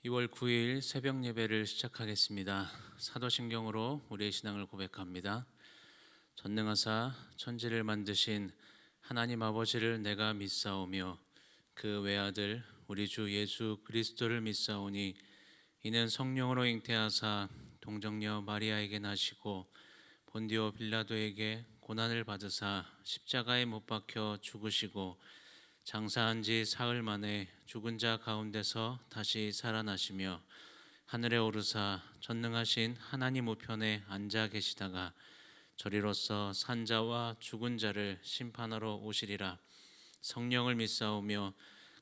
2월 9일 새벽 예배를 시작하겠습니다. 사도신경으로 우리의 신앙을 고백합니다. 전능하사 천지를 만드신 하나님 아버지를 내가 믿사오며 그 외아들 우리 주 예수 그리스도를 믿사오니 이는 성령으로 잉태하사 동정녀 마리아에게 나시고 본디오 빌라도에게 고난을 받으사 십자가에 못 박혀 죽으시고 장사한 지 사흘 만에 죽은 자 가운데서 다시 살아나시며 하늘에 오르사 전능하신 하나님 우편에 앉아 계시다가 저리로서 산자와 죽은 자를 심판하러 오시리라. 성령을 믿사오며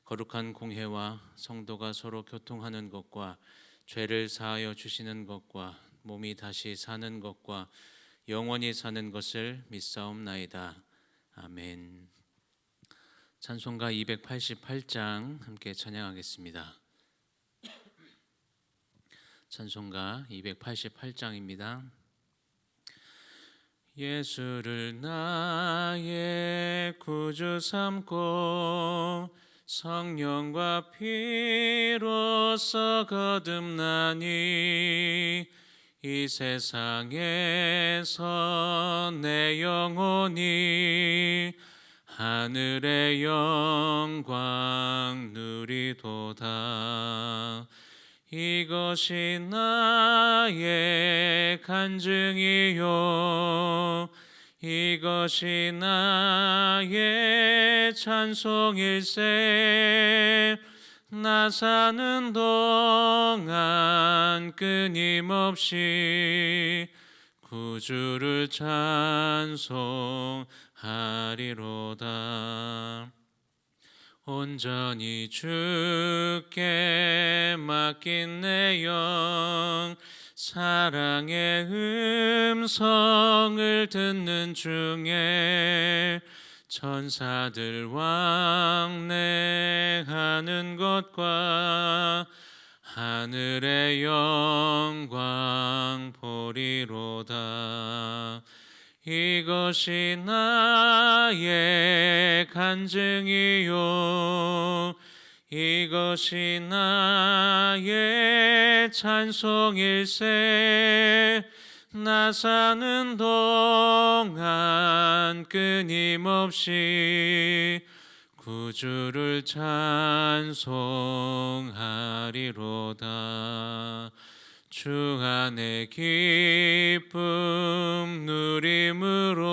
거룩한 공회와 성도가 서로 교통하는 것과 죄를 사하여 주시는 것과 몸이 다시 사는 것과 영원히 사는 것을 믿사옵나이다. 아멘. 찬송가 288장 함께 찬양하겠습니다. 찬송가 288장입니다. 예수를 나의 구주 삼고 성령과 피로써 거듭나니 이 세상에서 내 영혼이 하늘의 영광 누리도다. 이것이 나의 간증이요 이것이 나의 찬송일세. 나 사는 동안 끊임없이 구주를 찬송하리로다. 온전히 주께 맡긴 내 영 사랑의 음성을 듣는 중에 천사들 왕래하는 것과 하늘의 영광 보리로다. 이것이 나의 간증이요 이것이 나의 찬송일세. 나 사는 동안 끊임없이 구주를 찬송하리로다. 주 안에 기쁨 누림으로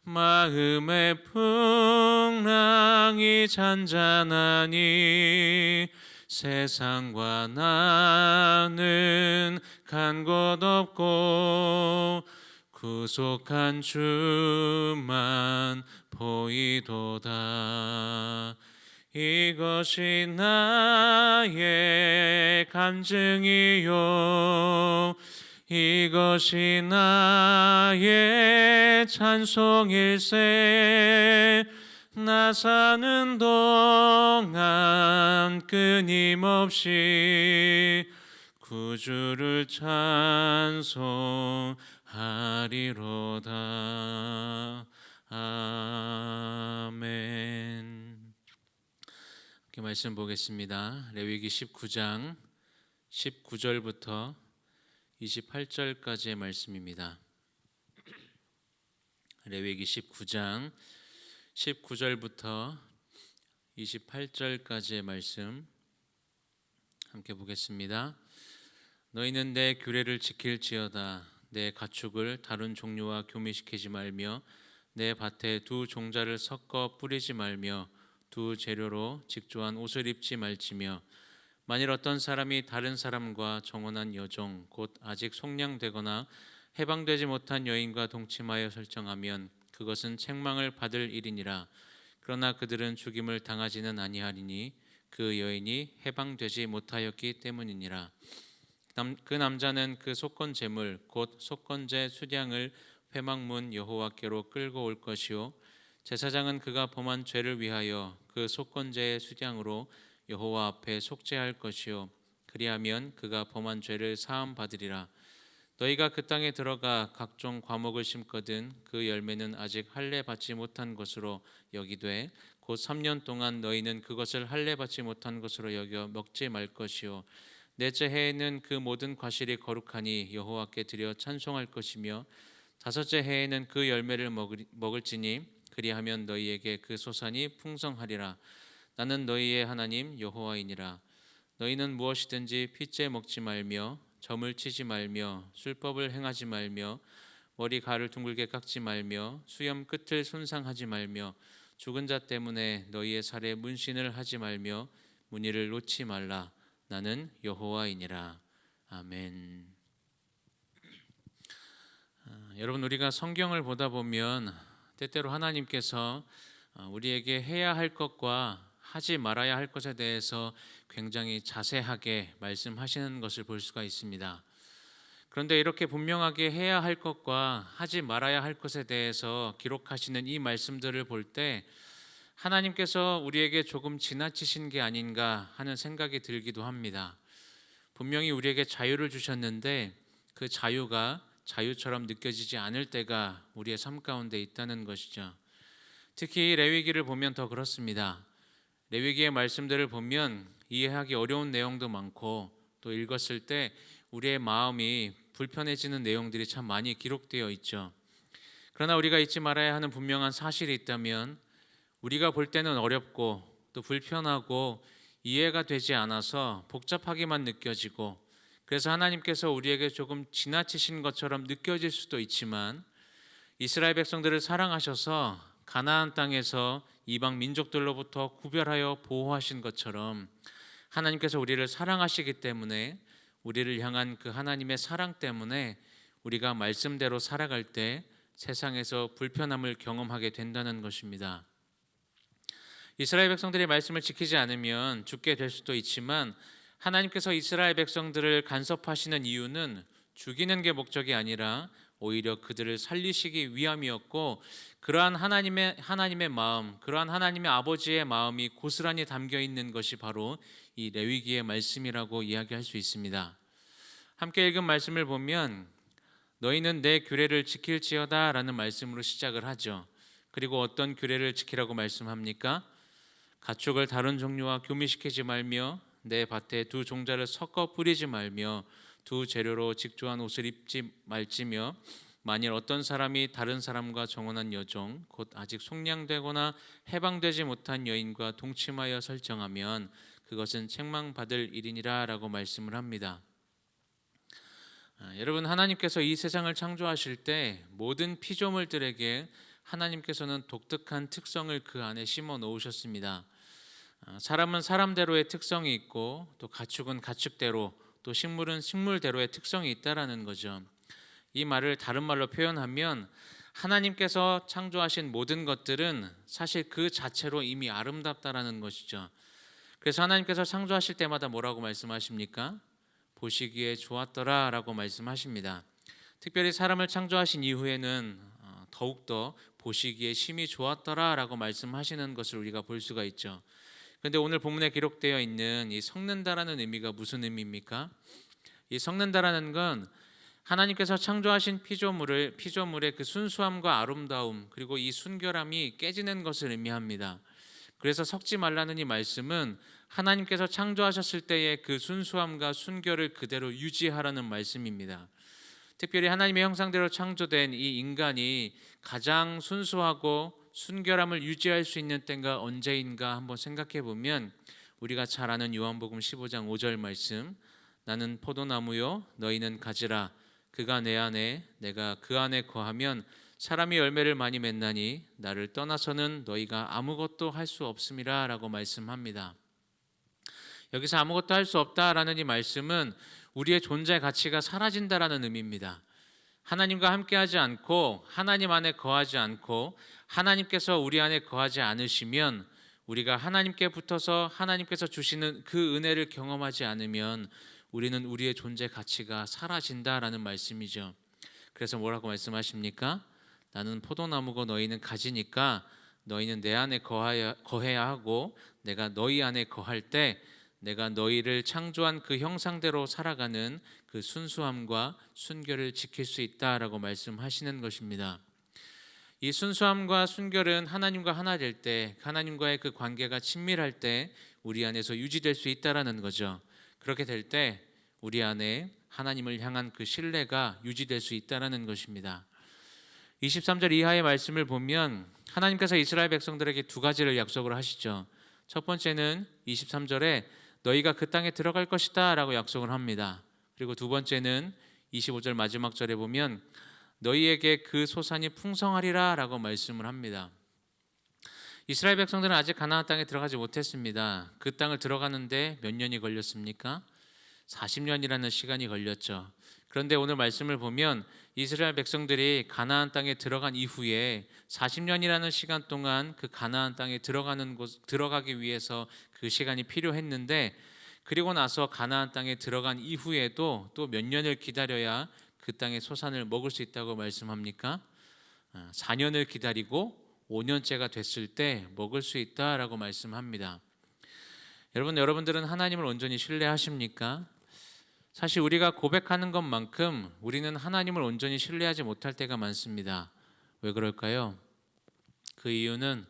마음의 풍랑이 잔잔하니 세상과 나는 간 곳 없고 구속한 주만 보이도다. 이것이 나의 간증이요 이것이 나의 찬송일세. 나 사는 동안 끊임없이 구주를 찬송하리로다. 아멘. 이렇게 말씀 보겠습니다. 레위기 19장 19절부터 28절까지의 말씀입니다. 레위기 19장 19절부터 28절까지의 말씀 함께 보겠습니다. 너희는 내 규례를 지킬지어다. 내 가축을 다른 종류와 교미시키지 말며 내 밭에 두 종자를 섞어 뿌리지 말며 두 재료로 직조한 옷을 입지 말지며 만일 어떤 사람이 다른 사람과 정혼한 여종 곧 아직 속량되거나 해방되지 못한 여인과 동침하여 설정하면 그것은 책망을 받을 일이니라. 그러나 그들은 죽임을 당하지는 아니하리니 그 여인이 해방되지 못하였기 때문이니라. 그 남자는 그 속건 제물 곧 속건제 수량을 회막문 여호와께로 끌고 올 것이요 제사장은 그가 범한 죄를 위하여 그 속건제의 수량으로 여호와 앞에 속죄할 것이요 그리하면 그가 범한 죄를 사함 받으리라. 너희가 그 땅에 들어가 각종 과목을 심거든 그 열매는 아직 할례 받지 못한 것으로 여기되 곧 3년 동안 너희는 그것을 할례 받지 못한 것으로 여겨 먹지 말 것이요 넷째 해에는 그 모든 과실이 거룩하니 여호와께 드려 찬송할 것이며 다섯째 해에는 그 열매를 먹을지니 그리하면 너희에게 그 소산이 풍성하리라. 나는 너희의 하나님 여호와이니라. 너희는 무엇이든지 핏째 먹지 말며 점을 치지 말며 술법을 행하지 말며 머리 가를 둥글게 깎지 말며 수염 끝을 손상하지 말며 죽은 자 때문에 너희의 살에 문신을 하지 말며 문의를 놓지 말라. 나는 여호와이니라. 아멘. 여러분, 우리가 성경을 보다 보면 때때로 하나님께서 우리에게 해야 할 것과 하지 말아야 할 것에 대해서 굉장히 자세하게 말씀하시는 것을 볼 수가 있습니다. 그런데 이렇게 분명하게 해야 할 것과 하지 말아야 할 것에 대해서 기록하시는 이 말씀들을 볼 때 하나님께서 우리에게 조금 지나치신 게 아닌가 하는 생각이 들기도 합니다. 분명히 우리에게 자유를 주셨는데 그 자유가 자유처럼 느껴지지 않을 때가 우리의 삶 가운데 있다는 것이죠. 특히 레위기를 보면 더 그렇습니다. 레위기의 말씀들을 보면 이해하기 어려운 내용도 많고 또 읽었을 때 우리의 마음이 불편해지는 내용들이 참 많이 기록되어 있죠. 그러나 우리가 잊지 말아야 하는 분명한 사실이 있다면 우리가 볼 때는 어렵고 또 불편하고 이해가 되지 않아서 복잡하게만 느껴지고 그래서 하나님께서 우리에게 조금 지나치신 것처럼 느껴질 수도 있지만 이스라엘 백성들을 사랑하셔서 가나안 땅에서 이방 민족들로부터 구별하여 보호하신 것처럼 하나님께서 우리를 사랑하시기 때문에 우리를 향한 그 하나님의 사랑 때문에 우리가 말씀대로 살아갈 때 세상에서 불편함을 경험하게 된다는 것입니다. 이스라엘 백성들이 말씀을 지키지 않으면 죽게 될 수도 있지만 하나님께서 이스라엘 백성들을 간섭하시는 이유는 죽이는 게 목적이 아니라 오히려 그들을 살리시기 위함이었고 그러한 하나님의 마음, 그러한 하나님의 아버지의 마음이 고스란히 담겨 있는 것이 바로 이 레위기의 말씀이라고 이야기할 수 있습니다. 함께 읽은 말씀을 보면 너희는 내 규례를 지킬지어다 라는 말씀으로 시작을 하죠. 그리고 어떤 규례를 지키라고 말씀합니까? 가축을 다른 종류와 교미시키지 말며 내 밭에 두 종자를 섞어 뿌리지 말며 두 재료로 직조한 옷을 입지 말지며 만일 어떤 사람이 다른 사람과 정혼한 여종 곧 아직 속량되거나 해방되지 못한 여인과 동침하여 설정하면 그것은 책망받을 일이니라 라고 말씀을 합니다. 여러분, 하나님께서 이 세상을 창조하실 때 모든 피조물들에게 하나님께서는 독특한 특성을 그 안에 심어 놓으셨습니다. 사람은 사람대로의 특성이 있고 또 가축은 가축대로 또 식물은 식물대로의 특성이 있다라는 거죠. 이 말을 다른 말로 표현하면 하나님께서 창조하신 모든 것들은 사실 그 자체로 이미 아름답다라는 것이죠. 그래서 하나님께서 창조하실 때마다 뭐라고 말씀하십니까? 보시기에 좋았더라 라고 말씀하십니다. 특별히 사람을 창조하신 이후에는 더욱더 보시기에 심히 좋았더라 라고 말씀하시는 것을 우리가 볼 수가 있죠. 그런데 오늘 본문에 기록되어 있는 이 섞는다라는 의미가 무슨 의미입니까? 이 섞는다라는 건 하나님께서 창조하신 피조물의 그 순수함과 아름다움 그리고 이 순결함이 깨지는 것을 의미합니다. 그래서 섞지 말라는 이 말씀은 하나님께서 창조하셨을 때의 그 순수함과 순결을 그대로 유지하라는 말씀입니다. 특별히 하나님의 형상대로 창조된 이 인간이 가장 순수하고 순결함을 유지할 수 있는 때가 언제인가 한번 생각해 보면 우리가 잘 아는 요한복음 15장 5절 말씀 나는 포도나무요 너희는 가지라 그가 내 안에 내가 그 안에 거하면 사람이 열매를 많이 맺나니 나를 떠나서는 너희가 아무것도 할 수 없음이라 라고 말씀합니다. 여기서 아무것도 할 수 없다라는 이 말씀은 우리의 존재 가치가 사라진다라는 의미입니다. 하나님과 함께하지 않고 하나님 안에 거하지 않고 하나님께서 우리 안에 거하지 않으시면 우리가 하나님께 붙어서 하나님께서 주시는 그 은혜를 경험하지 않으면 우리는 우리의 존재 가치가 사라진다라는 말씀이죠. 그래서 뭐라고 말씀하십니까? 나는 포도나무고 너희는 가지니까 너희는 내 안에 거해야 하고 내가 너희 안에 거할 때 내가 너희를 창조한 그 형상대로 살아가는 그 순수함과 순결을 지킬 수 있다라고 말씀하시는 것입니다. 이 순수함과 순결은 하나님과 하나 될 때, 하나님과의 그 관계가 친밀할 때 우리 안에서 유지될 수 있다라는 거죠. 그렇게 될 때 우리 안에 하나님을 향한 그 신뢰가 유지될 수 있다라는 것입니다. 23절 이하의 말씀을 보면 하나님께서 이스라엘 백성들에게 두 가지를 약속을 하시죠. 첫 번째는 23절에 너희가 그 땅에 들어갈 것이다 라고 약속을 합니다. 그리고 두 번째는 25절 마지막 절에 보면 너희에게 그 소산이 풍성하리라 라고 말씀을 합니다. 이스라엘 백성들은 아직 가나안 땅에 들어가지 못했습니다. 그 땅을 들어가는데 몇 년이 걸렸습니까? 40년이라는 시간이 걸렸죠. 그런데 오늘 말씀을 보면 이스라엘 백성들이 가나안 땅에 들어간 이후에 40년이라는 시간 동안 그 가나안 땅에 들어가기 위해서 그 시간이 필요했는데, 그리고 나서 가나안 땅에 들어간 이후에도 또 몇 년을 기다려야 그 땅의 소산을 먹을 수 있다고 말씀합니까? 4년을 기다리고 5년째가 됐을 때 먹을 수 있다라고 말씀합니다. 여러분들은 하나님을 온전히 신뢰하십니까? 사실 우리가 고백하는 것만큼 우리는 하나님을 온전히 신뢰하지 못할 때가 많습니다. 왜 그럴까요? 그 이유는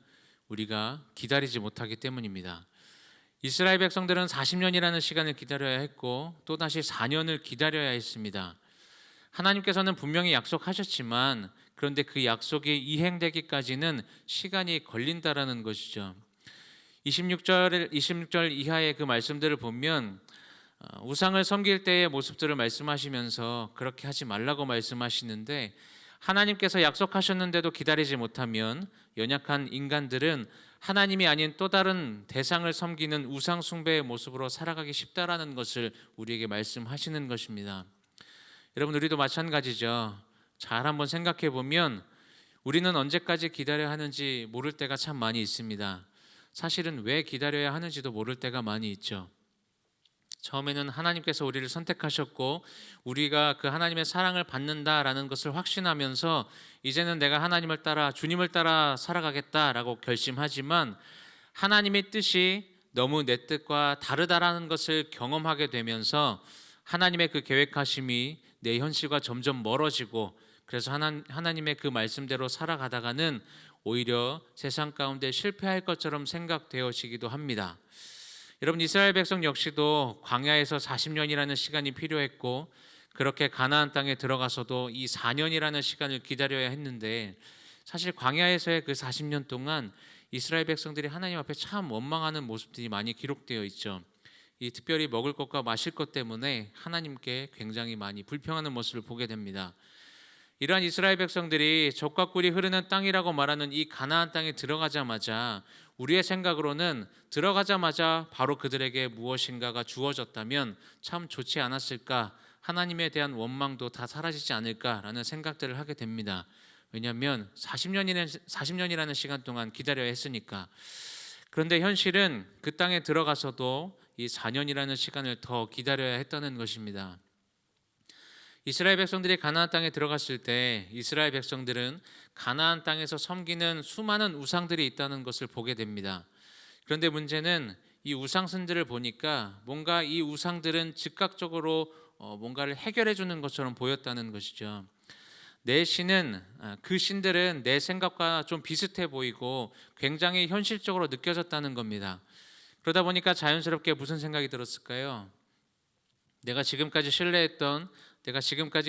우리가 기다리지 못하기 때문입니다. 이스라엘 백성들은 40년이라는 시간을 기다려야 했고 또다시 4년을 기다려야 했습니다. 하나님께서는 분명히 약속하셨지만 그런데 그 약속이 이행되기까지는 시간이 걸린다라는 것이죠. 26절 이하의 그 말씀들을 보면 우상을 섬길 때의 모습들을 말씀하시면서 그렇게 하지 말라고 말씀하시는데, 하나님께서 약속하셨는데도 기다리지 못하면 연약한 인간들은 하나님이 아닌 또 다른 대상을 섬기는 우상 숭배의 모습으로 살아가기 쉽다라는 것을 우리에게 말씀하시는 것입니다. 여러분, 우리도 마찬가지죠. 잘 한번 생각해 보면 우리는 언제까지 기다려야 하는지 모를 때가 참 많이 있습니다. 사실은 왜 기다려야 하는지도 모를 때가 많이 있죠. 처음에는 하나님께서 우리를 선택하셨고 우리가 그 하나님의 사랑을 받는다라는 것을 확신하면서 이제는 내가 하나님을 따라 주님을 따라 살아가겠다라고 결심하지만, 하나님의 뜻이 너무 내 뜻과 다르다라는 것을 경험하게 되면서 하나님의 그 계획하심이 내 현실과 점점 멀어지고, 그래서 하나님의 그 말씀대로 살아가다가는 오히려 세상 가운데 실패할 것처럼 생각되어지기도 합니다. 여러분, 이스라엘 백성 역시도 광야에서 40년이라는 시간이 필요했고 그렇게 가나안 땅에 들어가서도 이 4년이라는 시간을 기다려야 했는데, 사실 광야에서의 그 40년 동안 이스라엘 백성들이 하나님 앞에 참 원망하는 모습들이 많이 기록되어 있죠. 이 특별히 먹을 것과 마실 것 때문에 하나님께 굉장히 많이 불평하는 모습을 보게 됩니다. 이러한 이스라엘 백성들이 젖과 꿀이 흐르는 땅이라고 말하는 이 가나안 땅에 들어가자마자 우리의 생각으로는 들어가자마자 바로 그들에게 무엇인가가 주어졌다면 참 좋지 않았을까, 하나님에 대한 원망도 다 사라지지 않을까라는 생각들을 하게 됩니다. 왜냐하면 40년이라는 시간 동안 기다려야 했으니까. 그런데 현실은 그 땅에 들어가서도 이 4년이라는 시간을 더 기다려야 했다는 것입니다. 이스라엘 백성들이 가나안 땅에 들어갔을 때 이스라엘 백성들은 가나안 땅에서 섬기는 수많은 우상들이 있다는 것을 보게 됩니다. 그런데 문제는 이 우상신들을 보니까 뭔가 이 우상들은 즉각적으로 뭔가를 해결해 주는 것처럼 보였다는 것이죠. 그 신들은 내 생각과 좀 비슷해 보이고 굉장히 현실적으로 느껴졌다는 겁니다. 그러다 보니까 자연스럽게 무슨 생각이 들었을까요? 내가 지금까지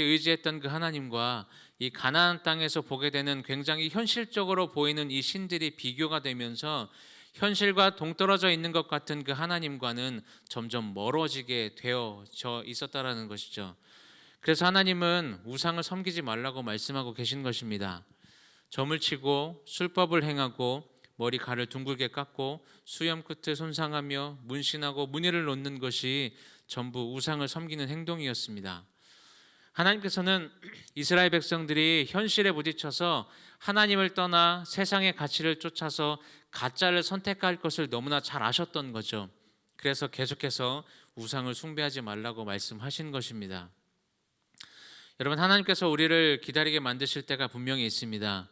의지했던 그 하나님과 이 가나안 땅에서 보게 되는 굉장히 현실적으로 보이는 이 신들이 비교가 되면서 현실과 동떨어져 있는 것 같은 그 하나님과는 점점 멀어지게 되어져 있었다라는 것이죠. 그래서 하나님은 우상을 섬기지 말라고 말씀하고 계신 것입니다. 점을 치고 술법을 행하고 머리칼을 둥글게 깎고 수염 끝을 손상하며 문신하고 무늬를 놓는 것이 전부 우상을 섬기는 행동이었습니다. 하나님께서는 이스라엘 백성들이 현실에 부딪혀서 하나님을 떠나 세상의 가치를 쫓아서 가짜를 선택할 것을 너무나 잘 아셨던 거죠. 그래서 계속해서 우상을 숭배하지 말라고 말씀하신 것입니다. 여러분, 하나님께서 우리를 기다리게 만드실 때가 분명히 있습니다.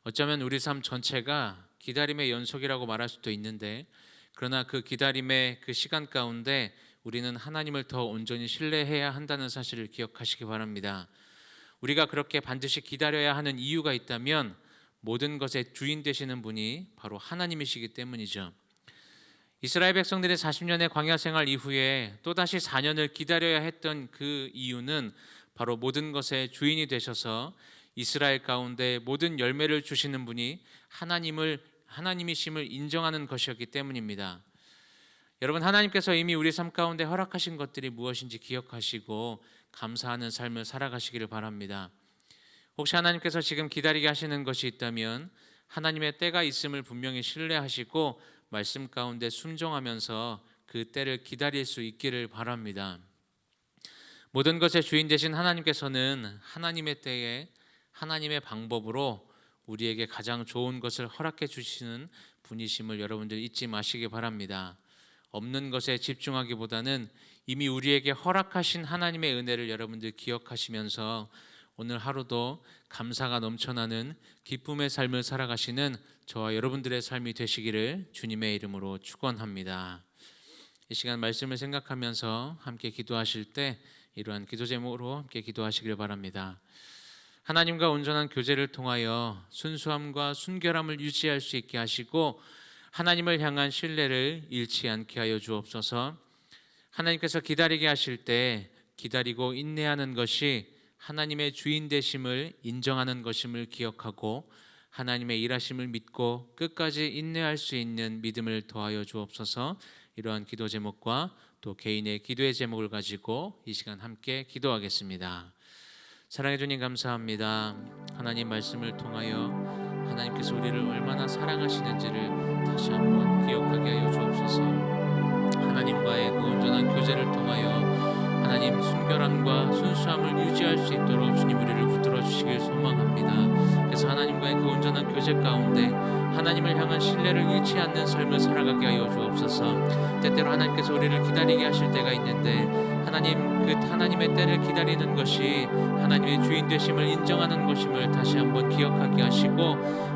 어쩌면 우리 삶 전체가 기다림의 연속이라고 말할 수도 있는데, 그러나 그 기다림의 그 시간 가운데 우리는 하나님을 더 온전히 신뢰해야 한다는 사실을 기억하시기 바랍니다. 우리가 그렇게 반드시 기다려야 하는 이유가 있다면 모든 것의 주인 되시는 분이 바로 하나님이시기 때문이죠. 이스라엘 백성들의 40년의 광야 생활 이후에 또다시 4년을 기다려야 했던 그 이유는 바로 모든 것의 주인이 되셔서 이스라엘 가운데 모든 열매를 주시는 분이 하나님이심을 인정하는 것이었기 때문입니다. 여러분, 하나님께서 이미 우리 삶 가운데 허락하신 것들이 무엇인지 기억하시고 감사하는 삶을 살아가시기를 바랍니다. 혹시 하나님께서 지금 기다리게 하시는 것이 있다면 하나님의 때가 있음을 분명히 신뢰하시고 말씀 가운데 순종하면서 그 때를 기다릴 수 있기를 바랍니다. 모든 것의 주인 되신 하나님께서는 하나님의 때에 하나님의 방법으로 우리에게 가장 좋은 것을 허락해 주시는 분이심을 여러분들 잊지 마시기 바랍니다. 없는 것에 집중하기보다는 이미 우리에게 허락하신 하나님의 은혜를 여러분들 기억하시면서 오늘 하루도 감사가 넘쳐나는 기쁨의 삶을 살아가시는 저와 여러분들의 삶이 되시기를 주님의 이름으로 축원합니다. 이 시간 말씀을 생각하면서 함께 기도하실 때 이러한 기도 제목으로 함께 기도하시기를 바랍니다. 하나님과 온전한 교제를 통하여 순수함과 순결함을 유지할 수 있게 하시고 하나님을 향한 신뢰를 잃지 않게 하여 주옵소서. 하나님께서 기다리게 하실 때 기다리고 인내하는 것이 하나님의 주인 되심을 인정하는 것임을 기억하고 하나님의 일하심을 믿고 끝까지 인내할 수 있는 믿음을 더하여 주옵소서. 이러한 기도 제목과 또 개인의 기도의 제목을 가지고 이 시간 함께 기도하겠습니다. 사랑해 주님 감사합니다. 하나님 말씀을 통하여 하나님께서 우리를 얼마나 사랑하시는지를 다시 한번 기억하게 하여 주옵소서. 하나님과의 그 온전한 교제를 통하여 하나님 순결함과 순수함을 유지할 수 있도록 주님 우리를 붙들어 주시길 소망합니다. 그래서 하나님과의 그 온전한 교제 가운데 하나님을 향한 신뢰를 잃지 않는 삶을 살아가게 하여 주옵소서. 때때로 하나님께서 우리를 기다리게 하실 때가 있는데 하나님의 때를 기다리는 것이 하나님의 주인 되심을 인정하는 것임을 다시 한번 기억하게 하시고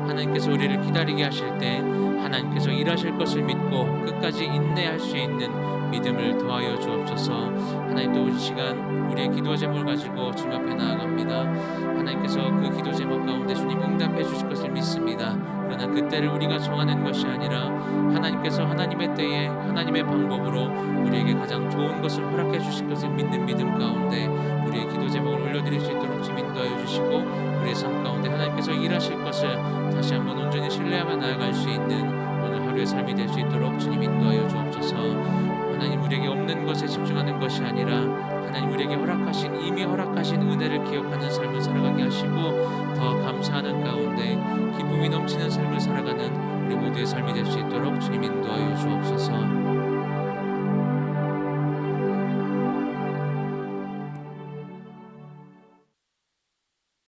하나님께서 우리를 기다리게 하실 때 하나님께서 일하실 것을 믿고 끝까지 인내할 수 있는 믿음을 더하여 주옵소서. 하나님 또 이 시간 우리의 기도 제목을 가지고 주님 앞에 나아갑니다. 하나님께서 그 기도 제목 가운데 주님 응답해 주실 것을 믿습니다. 그러나 그 때를 우리가 정하는 것이 아니라 하나님께서 하나님의 때에 하나님의 방법으로 우리에게 가장 좋은 것을 허락해 주실 것을 믿는 믿음 가운데 우리의 기도 제목을 올려드릴 수 있도록 주님 인도하여 주시고 우리의 삶 가운데 하나님께서 일하실 것을 다시 한번 온전히 신뢰하며 나아갈 수 있는 오늘 하루의 삶이 될 수 있도록 주님 인도하여 주옵소서. 하나님 우리에게 없는 것에 집중하는 것이 아니라 하나님 우리에게 이미 허락하신 은혜를 기억하는 삶을 살아가게 하시고 더 감사하는 가운데 기쁨이 넘치는 삶을 살아가는 우리 모두의 삶이 될 수 있도록 주님 인도하여 주옵소서.